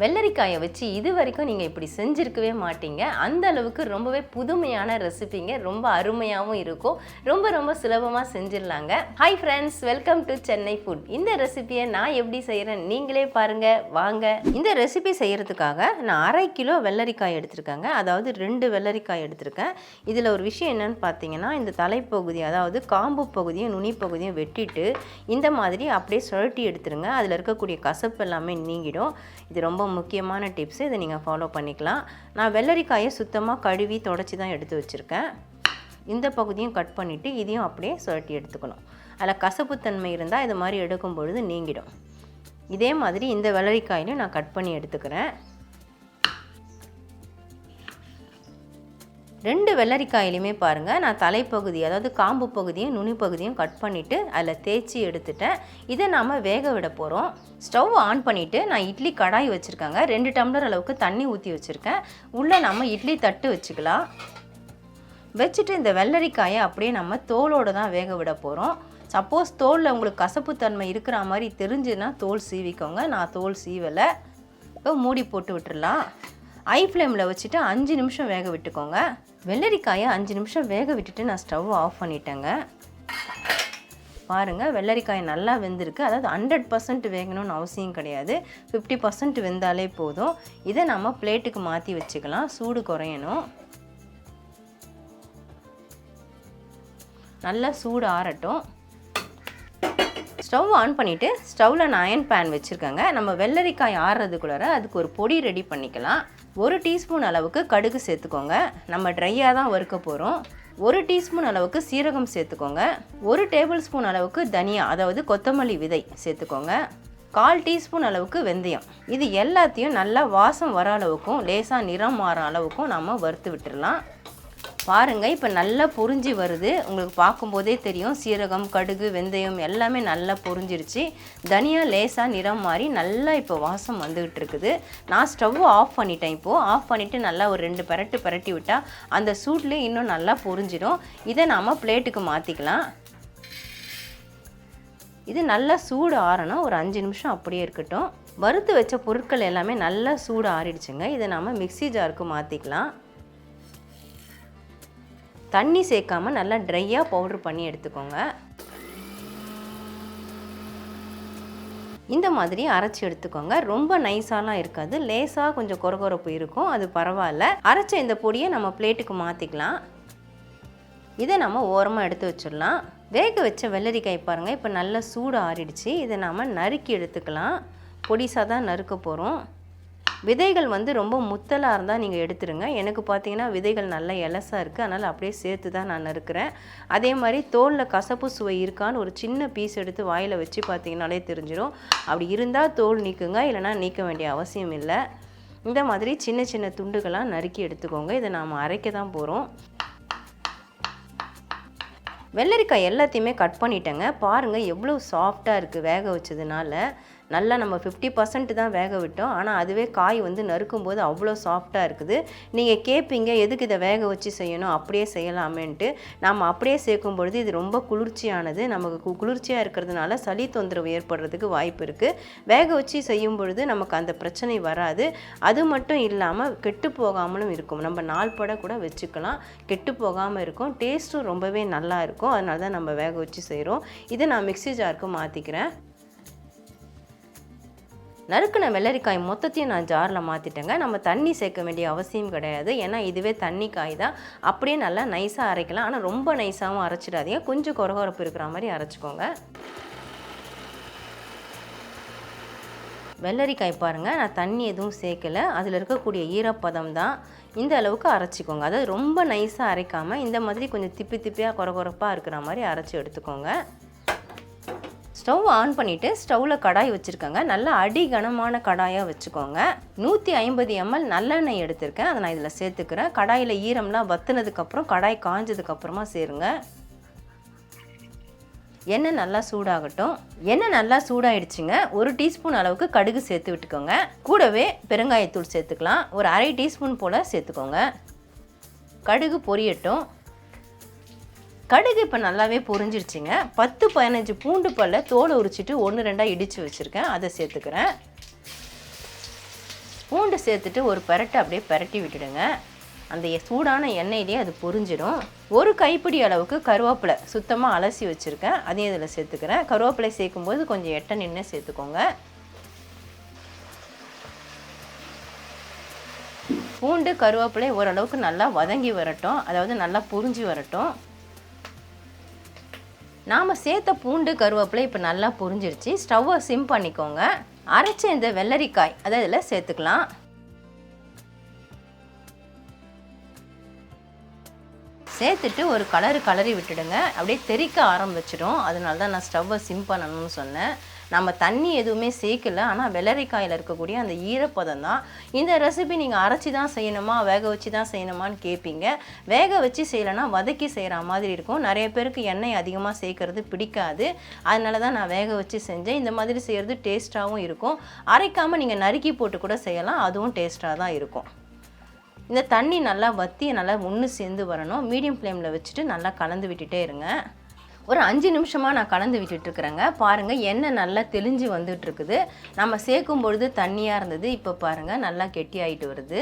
வெள்ளரிக்காயை வச்சு இது வரைக்கும் நீங்கள் இப்படி செஞ்சுருக்கவே மாட்டீங்க. அந்த அளவுக்கு ரொம்பவே புதுமையான ரெசிபிங்க. ரொம்ப அருமையாகவும் இருக்கும். ரொம்ப ரொம்ப சுலபமாக செஞ்சிடலாங்க. Hi friends, welcome to Chennai food. இந்த ரெசிபியை நான் எப்படி செய்கிறேன் நீங்களே பாருங்கள் வாங்க. இந்த ரெசிபி செய்கிறதுக்காக நான் 1/2 கிலோ வெள்ளரிக்காய் எடுத்திருக்கேங்க. அதாவது 2 வெள்ளரிக்காய் எடுத்திருக்கேன். இதில் ஒரு விஷயம் என்னென்னு பார்த்தீங்கன்னா, இந்த தலைப்பகுதி அதாவது காம்பு பகுதியும் நுனி பகுதியும் வெட்டிட்டு இந்த மாதிரி அப்படியே சுழட்டி எடுத்துருங்க. அதில் இருக்கக்கூடிய கசப்பு எல்லாமே நீங்கிடும். இது ரொம்ப முக்கியமான டிப்ஸ். இதை நீங்கள் ஃபாலோ பண்ணிக்கலாம். நான் வெள்ளரிக்காயை சுத்தமாக கழுவி தொடச்சி தான் எடுத்து வச்சுருக்கேன். இந்த பகுதியும் கட் பண்ணிவிட்டு இதையும் அப்படியே சுழட்டி எடுத்துக்கணும். அதில் கசப்புத்தன்மை இருந்தால் இது மாதிரி எடுக்கும் பொழுது நீங்கிடும். இதே மாதிரி இந்த வெள்ளரிக்காயிலையும் நான் கட் பண்ணி எடுத்துக்கிறேன். 2 வெள்ளரிக்காயிலையுமே பாருங்கள், நான் தலைப்பகுதி அதாவது காம்பு பகுதியும் நுனி பகுதியும் கட் பண்ணிவிட்டு அதில் தேய்ச்சி எடுத்துட்டேன். இதை நாம் வேக விட போகிறோம். ஸ்டவ் ஆன் பண்ணிவிட்டு நான் இட்லி கடாய் வச்சுருக்கேங்க. 2 டம்ளர் அளவுக்கு தண்ணி ஊற்றி வச்சுருக்கேன். உள்ளே நம்ம இட்லி தட்டு வச்சுக்கலாம். வச்சுட்டு இந்த வெள்ளரிக்காயை அப்படியே நம்ம தோலோடு தான் வேக விட போகிறோம். சப்போஸ் தோலில் உங்களுக்கு கசப்புத்தன்மை இருக்கிற மாதிரி தெரிஞ்சுன்னா தோல் சீவிக்கோங்க. நான் தோல் சீவலை. இப்போ மூடி போட்டு விட்டுடலாம். ஹை ஃப்ளேமில் வச்சுட்டு 5 நிமிஷம் வேக விட்டுக்கோங்க. வெள்ளரிக்காயை 5 நிமிஷம் வேக விட்டுட்டு நான் ஸ்டவ் ஆஃப் பண்ணிட்டேங்க. பாருங்கள், வெள்ளரிக்காய் நல்லா வெந்திருக்கு. அதாவது 100% வேகணும்னு அவசியம் கிடையாது. 50% வெந்தாலே போதும். இதை நம்ம பிளேட்டுக்கு மாற்றி வச்சுக்கலாம். சூடு குறையணும். நல்லா சூடு ஆறட்டும். ஸ்டவ் ஆன் பண்ணிவிட்டு ஸ்டவ்வில் நான் அயன் பேன் வச்சுருக்கேங்க. நம்ம வெள்ளரிக்காய் ஆறுறதுக்குள்ளார அதுக்கு ஒரு பொடி ரெடி பண்ணிக்கலாம். 1 டீஸ்பூன் அளவுக்கு கடுகு சேர்த்துக்கோங்க. நம்ம ட்ரையாக தான் வறுக்க போகிறோம். 1 டீஸ்பூன் அளவுக்கு சீரகம் சேர்த்துக்கோங்க. 1 டேபிள் ஸ்பூன் அளவுக்கு தனியா அதாவது கொத்தமல்லி விதை சேர்த்துக்கோங்க. 1/4 டீஸ்பூன் அளவுக்கு வெந்தயம். இது எல்லாத்தையும் நல்லா வாசம் வர அளவுக்கும் லேசாக நிறம் மாற அளவுக்கும் நம்ம வறுத்து விட்டுடலாம். பாருங்கள், இப்போ நல்லா பொரிஞ்சு வருது. உங்களுக்கு பார்க்கும்போதே தெரியும். சீரகம், கடுகு, வெந்தயம் எல்லாமே நல்லா பொரிஞ்சிருச்சு. தனியா லேசாக நிறம் மாறி நல்லா இப்போ வாசம் வந்துகிட்டு இருக்குது. நான் ஸ்டவ் ஆஃப் பண்ணிட்டேன். இப்போது ஆஃப் பண்ணிவிட்டு நல்லா ஒரு 2 பெரட்டி விட்டால் அந்த சூட்லேயே இன்னும் நல்லா பொரிஞ்சிடும். இதை நாம் பிளேட்டுக்கு மாற்றிக்கலாம். இது நல்லா சூடு ஆறணும். ஒரு 5 நிமிஷம் அப்படியே இருக்கட்டும். வறுத்து வச்ச பொருட்கள் எல்லாமே நல்லா சூடு ஆறிடுச்சுங்க. இதை நாம் மிக்ஸி ஜாருக்கு மாற்றிக்கலாம். தண்ணி சேர்க்காம நல்லா ட்ரையாக பவுட்ரு பண்ணி எடுத்துக்கோங்க. இந்த மாதிரி அரைச்சி எடுத்துக்கோங்க. ரொம்ப நைஸாலாம் இருக்காது. லேசாக கொஞ்சம் கொரகொரப்பு இருக்கும். அது பரவாயில்ல. அரைச்ச இந்த பொடியை நம்ம பிளேட்டுக்கு மாற்றிக்கலாம். இதை நம்ம ஓரமாக எடுத்து வச்சிடலாம். வேக வச்ச வெள்ளரிக்காய் பாருங்கள், இப்போ நல்லா சூடு ஆறிடுச்சு. இதை நாம் நறுக்கி எடுத்துக்கலாம். பொடிசாக தான் நறுக்க போகிறோம். விதைகள் ரொம்ப முத்தலாக இருந்தால் நீங்கள் எடுத்துருங்க. எனக்கு பார்த்தீங்கன்னா விதைகள் நல்லா எலசாக இருக்குது. அதனால் அப்படியே சேர்த்து தான் நான் நறுக்கிறேன். அதே மாதிரி தோலில் கசப்பு சுவை இருக்கான்னு ஒரு சின்ன பீஸ் எடுத்து வாயில் வச்சு பார்த்தீங்கன்னாலே தெரிஞ்சிடும். அப்படி இருந்தால் தோல் நீக்குங்க, இல்லைனா நீக்க வேண்டிய அவசியம் இல்லை. இந்த மாதிரி சின்ன சின்ன துண்டுகளாக நறுக்கி எடுத்துக்கோங்க. இதை நாம் அரைக்க தான் போகிறோம். வெள்ளரிக்காய் எல்லாத்தையுமே கட் பண்ணிட்டேங்க. பாருங்கள் எவ்வளோ சாஃப்டாக இருக்குது வேக வச்சதுனால. நல்லா நம்ம 50% தான் வேக விட்டோம். ஆனால் அதுவே காய் நறுக்கும்போது அவ்வளோ சாஃப்டாக இருக்குது. நீங்கள் கேட்பீங்க எதுக்கு இதை வேக வச்சு செய்யணும், அப்படியே செய்யலாமேன்ட்டு. நம்ம அப்படியே சேர்க்கும் பொழுது இது ரொம்ப குளிர்ச்சியானது. நமக்கு குளிர்ச்சியாக இருக்கிறதுனால சளி தொந்தரவு ஏற்படுறதுக்கு வாய்ப்பு இருக்குது. வேக வச்சு செய்யும் பொழுது நமக்கு அந்த பிரச்சனை வராது. அது மட்டும் இல்லாமல் கெட்டு போகாமலும் இருக்கும். நம்ம நாள் பட கூட வச்சுக்கலாம். கெட்டு போகாமல் இருக்கும். டேஸ்ட்டும் ரொம்பவே நல்லா இருக்கும். அதனால தான் நம்ம வேக வச்சு செய்கிறோம். இதை நான் மிக்ஸி ஜாருக்கு மாற்றிக்கிறேன். நறுக்கின வெள்ளரிக்காய் மொத்தத்தையும் நான் ஜாரில் மாற்றிட்டேங்க. நம்ம தண்ணி சேர்க்க வேண்டிய அவசியம் கிடையாது. ஏன்னா இதுவே தண்ணி காய் தான். அப்படியே நல்லா நைஸாக அரைக்கலாம். ஆனால் ரொம்ப நைஸாகவும் அரைச்சிடாதீங்க. கொஞ்சம் கொரகொரப்பு இருக்கிற மாதிரி அரைச்சிக்கோங்க. வெள்ளரிக்காய் பாருங்கள், நான் தண்ணி எதுவும் சேர்க்கலை. அதில் இருக்கக்கூடிய ஈரப்பதம் தான். இந்த அளவுக்கு அரைச்சிக்கோங்க. அதாவது ரொம்ப நைஸாக அரைக்காமல் இந்த மாதிரி கொஞ்சம் திப்பி திப்பியாக கொரகொரப்பாக இருக்கிற மாதிரி அரைச்சி எடுத்துக்கோங்க. ஸ்டவ் ஆன் பண்ணிவிட்டு ஸ்டவ்வில் கடாய் வச்சுருக்கேங்க. நல்லா அடி கனமான கடாயாக வச்சுக்கோங்க. 150 ml நல்லெண்ணெய் எடுத்திருக்கேன். அதை நான் இதில் சேர்த்துக்கிறேன். கடாயில் ஈரம்லாம் வற்றுனதுக்கப்புறம் கடாய் காஞ்சதுக்கப்புறமா சேருங்க. எண்ணெய் நல்லா சூடாகட்டும். எண்ணெய் நல்லா சூடாயிடுச்சுங்க. 1 டீஸ்பூன் அளவுக்கு கடுகு சேர்த்து விட்டுக்கோங்க. கூடவே பெருங்காயத்தூள் சேர்த்துக்கலாம். ஒரு 1/2 டீஸ்பூன் போல் சேர்த்துக்கோங்க. கடுகு பொரியட்டும். கடுகு இப்போ நல்லாவே பொரிஞ்சிருச்சுங்க. 10-15 பூண்டு பல்லை தோலை உரிச்சிட்டு 1-2 இடித்து வச்சுருக்கேன். அதை சேர்த்துக்கிறேன். பூண்டு சேர்த்துட்டு ஒரு பெரட்டை அப்படியே பெரட்டி விட்டுடுங்க. அந்த சூடான எண்ணெயிலேயே அது பொரிஞ்சிடும். ஒரு கைப்பிடி அளவுக்கு கருவேப்பிலை சுத்தமாக அலசி வச்சுருக்கேன், அதையும் இதில் சேர்த்துக்கிறேன். கருவேப்பிலை சேர்க்கும்போது கொஞ்சம் எட்ட நின்று சேர்த்துக்கோங்க. பூண்டு கருவேப்பிலை ஓரளவுக்கு நல்லா வதங்கி வரட்டும், அதாவது நல்லா பொரிஞ்சு வரட்டும். நாம் சேர்த்த பூண்டு கருவேப்பிலை இப்போ நல்லா பொரிஞ்சிருச்சு. ஸ்டவ்வை சிம் பண்ணிக்கோங்க. அரைச்ச இந்த வெள்ளரிக்காய் அதை இதில் சேர்த்துக்கலாம். சேர்த்துட்டு ஒரு கலரி விட்டுடுங்க. அப்படியே தெறிக்க ஆரம்பிச்சிடும். அதனால தான் நான் ஸ்டவ்வை சிம் பண்ணணும்னு சொன்னேன். நம்ம தண்ணி எதுவுமே சேர்க்கல, ஆனால் வெள்ளரிக்காயில் இருக்கக்கூடிய அந்த ஈரப்பதம் தான். இந்த ரெசிபி நீங்கள் அரைச்சி தான் செய்யணுமா வேக வச்சு தான் செய்யணுமான்னு கேட்பீங்க. வேக வச்சு செய்யலைன்னா வதக்கி செய்கிற மாதிரி இருக்கும். நிறைய பேருக்கு எண்ணெய் அதிகமாக சேர்க்கறது பிடிக்காது. அதனால தான் நான் வேக வச்சு செஞ்சேன். இந்த மாதிரி செய்கிறது டேஸ்ட்டாகவும் இருக்கும். அரைக்காமல் நீங்கள் நறுக்கி போட்டு கூட செய்யலாம், அதுவும் டேஸ்ட்டாக தான் இருக்கும். இந்த தண்ணி நல்லா வற்றி நல்லா ஒன்று சேர்ந்து வரணும். மீடியம் ஃப்ளேமில் வச்சுட்டு நல்லா கலந்து விட்டுட்டே இருங்க. ஒரு 5 நிமிஷமாக நான் கலந்து விட்டுட்டுருக்குறேங்க. பாருங்கள் எண்ணெய் நல்லா தெளிஞ்சு வந்துட்டுருக்குது. நம்ம சேர்க்கும் பொழுது தண்ணியாக இருந்தது, இப்போ பாருங்கள் நல்லா கெட்டியாகிட்டு வருது.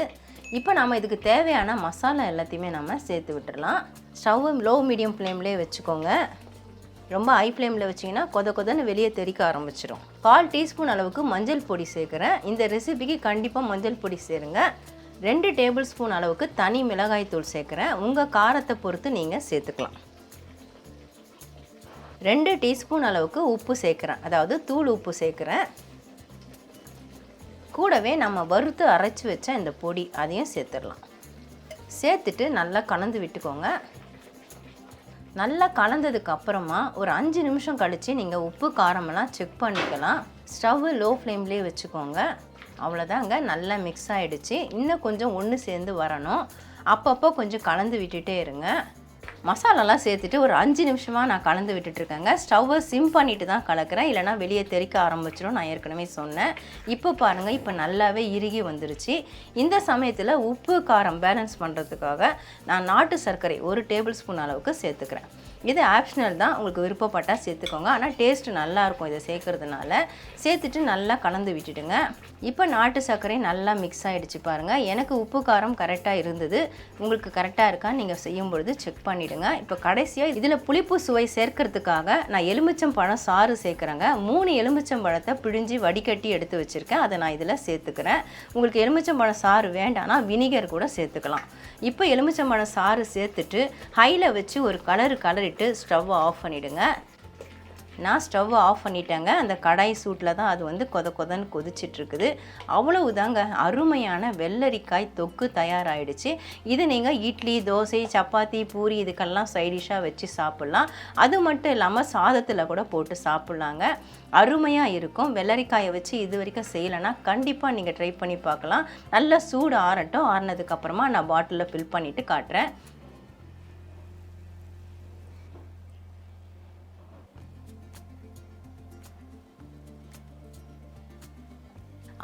இப்போ நம்ம இதுக்கு தேவையான மசாலா எல்லாத்தையுமே நம்ம சேர்த்து விட்டுடலாம். ஸ்டவ்வு லோ மீடியம் ஃப்ளேம்லேயே வச்சுக்கோங்க. ரொம்ப ஹை ஃப்ளேமில் வச்சிங்கன்னா கொதன்னு வெளியே தெறிக்க ஆரம்பிச்சிடும். 1/4 டீஸ்பூன் அளவுக்கு மஞ்சள் பொடி சேர்க்குறேன். இந்த ரெசிபிக்கு கண்டிப்பாக மஞ்சள் பொடி சேருங்க. 2 டேபிள் ஸ்பூன் அளவுக்கு தனி மிளகாய் தூள் சேர்க்குறேன். உங்கள் காரத்தை பொறுத்து நீங்கள் சேர்த்துக்கலாம். 2 டீஸ்பூன் அளவுக்கு உப்பு சேர்க்குறேன், அதாவது தூள் உப்பு சேர்க்குறேன். கூடவே நம்ம வறுத்து அரைச்சி வச்ச இந்த பொடி அதையும் சேர்த்துடலாம். சேர்த்துட்டு நல்லா கலந்து விட்டுக்கோங்க. நல்லா கலந்ததுக்கு அப்புறமா ஒரு 5 நிமிஷம் கழித்து நீங்கள் உப்பு காரமெல்லாம் செக் பண்ணிக்கலாம். ஸ்டவ்வு லோ ஃப்ளேம்லேயே வச்சுக்கோங்க. அவ்வளோதாங்க, நல்லா மிக்ஸ் ஆகிடுச்சு. இன்னும் கொஞ்சம் ஒன்று சேர்ந்து வரணும். அப்பப்போ கொஞ்சம் கலந்து விட்டுட்டே இருங்க. மசாலாலாம் சேர்த்துட்டு ஒரு 5 நிமிஷமாக நான் கலந்து விட்டுட்ருக்கேங்க. ஸ்டவ்வை சிம் பண்ணிவிட்டு தான் கலக்கிறேன், இல்லைனா வெளியே தெறிக்க ஆரம்பிச்சிடும். நான் ஏற்கனவே சொன்னேன். இப்போ பாருங்கள், இப்போ நல்லாவே இறுகி வந்துருச்சு. இந்த சமயத்தில் உப்பு காரம் பேலன்ஸ் பண்ணுறதுக்காக நான் நாட்டு சர்க்கரை 1 டேபிள் ஸ்பூன் அளவுக்கு சேர்த்துக்கிறேன். இது ஆப்ஷனல் தான், உங்களுக்கு விருப்பப்பட்டால் சேர்த்துக்கோங்க. ஆனால் டேஸ்ட்டு நல்லாயிருக்கும் இதை சேர்க்குறதுனால. சேர்த்துட்டு நல்லா கலந்து விட்டுடுங்க. இப்போ நாட்டு சர்க்கரை நல்லா மிக்ஸ் ஆகிடுச்சு பாருங்கள். எனக்கு உப்பு காரம் கரெக்டாக இருந்தது. உங்களுக்கு கரெக்டாக இருக்கான்னு நீங்கள் செய்யும் பொழுது செக் பண்ணிவிடுங்க. இப்போ கடைசியாக இதில் புளிப்பு சுவை சேர்க்கறதுக்காக நான் எலுமிச்சம்பழம் சாறு சேர்க்குறேங்க. 3 எலுமிச்சம்பழத்தை பிழிஞ்சு வடிகட்டி எடுத்து வச்சுருக்கேன், அதை நான் இதில் சேர்த்துக்கிறேன். உங்களுக்கு எலுமிச்சம்பழம் சாறு வேண்டாம்னா வினிகர் கூட சேர்த்துக்கலாம். இப்போ எலுமிச்சம்பழம் சாறு சேர்த்துட்டு ஹையில் வச்சு ஒரு கலரிட்டு ஸ்டவ்வை ஆஃப் பண்ணிவிடுங்க. நான் ஸ்டவ்வை ஆஃப் பண்ணிட்டேங்க. அந்த கடாய் சூட்டில் தான் அது கொதன்னு கொதிச்சிட்ருக்குது. அவ்வளவுதாங்க, அருமையான வெள்ளரிக்காய் தொக்கு தயாராகிடுச்சு. இது நீங்கள் இட்லி, தோசை, சப்பாத்தி, பூரி இதுக்கெல்லாம் சைடிஷாக வச்சு சாப்பிட்லாம். அது மட்டும் இல்லாமல் சாதத்தில் கூட போட்டு சாப்பிட்லாங்க. அருமையாக இருக்கும். வெள்ளரிக்காயை வச்சு இது வரைக்கும் செய்யலைன்னா கண்டிப்பாக நீங்கள் ட்ரை பண்ணி பார்க்கலாம். நல்லா சூடு ஆறட்டும். ஆறினதுக்கப்புறமா நான் பாட்டிலில் ஃபில் பண்ணிவிட்டு காட்டுறேன்.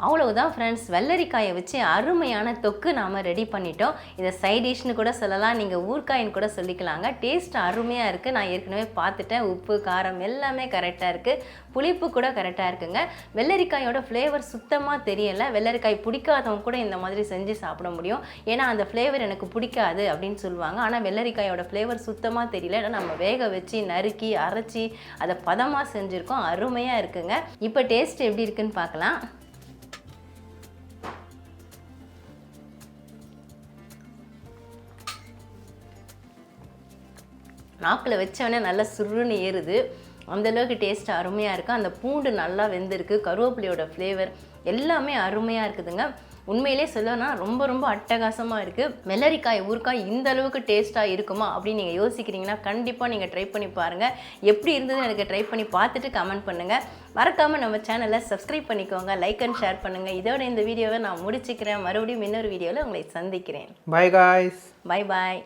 அவ்வளவுதான் ஃப்ரெண்ட்ஸ், வெள்ளரிக்காயை வச்சு அருமையான தொக்கு நாம் ரெடி பண்ணிட்டோம். இதை சைட் டிஷ்னு கூட சொல்லலாம், நீங்கள் ஊறுகாயின்னு கூட சொல்லிக்கலாங்க. டேஸ்ட் அருமையாக இருக்குது. நான் ஏற்கனவே பார்த்துட்டேன். உப்பு காரம் எல்லாமே கரெக்டாக இருக்குது. புளிப்பு கூட கரெக்டாக இருக்குங்க. வெள்ளரிக்காயோட ஃப்ளேவர் சுத்தமாக தெரியலை. வெள்ளரிக்காய் பிடிக்காதவங்க கூட இந்த மாதிரி செஞ்சு சாப்பிட முடியும். ஏன்னா அந்த ஃப்ளேவர் எனக்கு பிடிக்காது அப்படின்னு சொல்லுவாங்க. ஆனால் வெள்ளரிக்காயோட ஃப்ளேவர் சுத்தமாக தெரியல. ஏன்னா நம்ம வேக வச்சு நறுக்கி அரைச்சி அதை பதமாக செஞ்சுருக்கோம். அருமையாக இருக்குங்க. இப்போ டேஸ்ட் எப்படி இருக்குன்னு பார்க்கலாம். நாக்கில் வச்சவொடனே நல்லா சுருன்னு ஏறுது. அந்தளவுக்கு டேஸ்ட் அருமையாக இருக்குது. அந்த பூண்டு நல்லா வெந்திருக்கு. கருவேப்பிலையோட ஃப்ளேவர் எல்லாமே அருமையாக இருக்குதுங்க. உண்மையிலே சொல்லணும்னா ரொம்ப அட்டகாசமாக இருக்குது. வெள்ளரிக்காய் ஊறுகாய் இந்த அளவுக்கு டேஸ்ட்டாக இருக்குமா அப்படின்னு நீங்கள் யோசிக்கிறீங்கன்னா கண்டிப்பாக நீங்கள் ட்ரை பண்ணி பாருங்கள். எப்படி இருந்ததுன்னு எனக்கு ட்ரை பண்ணி பார்த்துட்டு கமெண்ட் பண்ணுங்கள். மறக்காமல் நம்ம சேனலை சப்ஸ்கிரைப் பண்ணிக்கோங்க, லைக் அண்ட் ஷேர் பண்ணுங்கள். இதோட இந்த வீடியோவை நான் முடிச்சுக்கிறேன். மறுபடியும் இன்னொரு வீடியோவில் உங்களை சந்திக்கிறேன். By guys. Bye bye.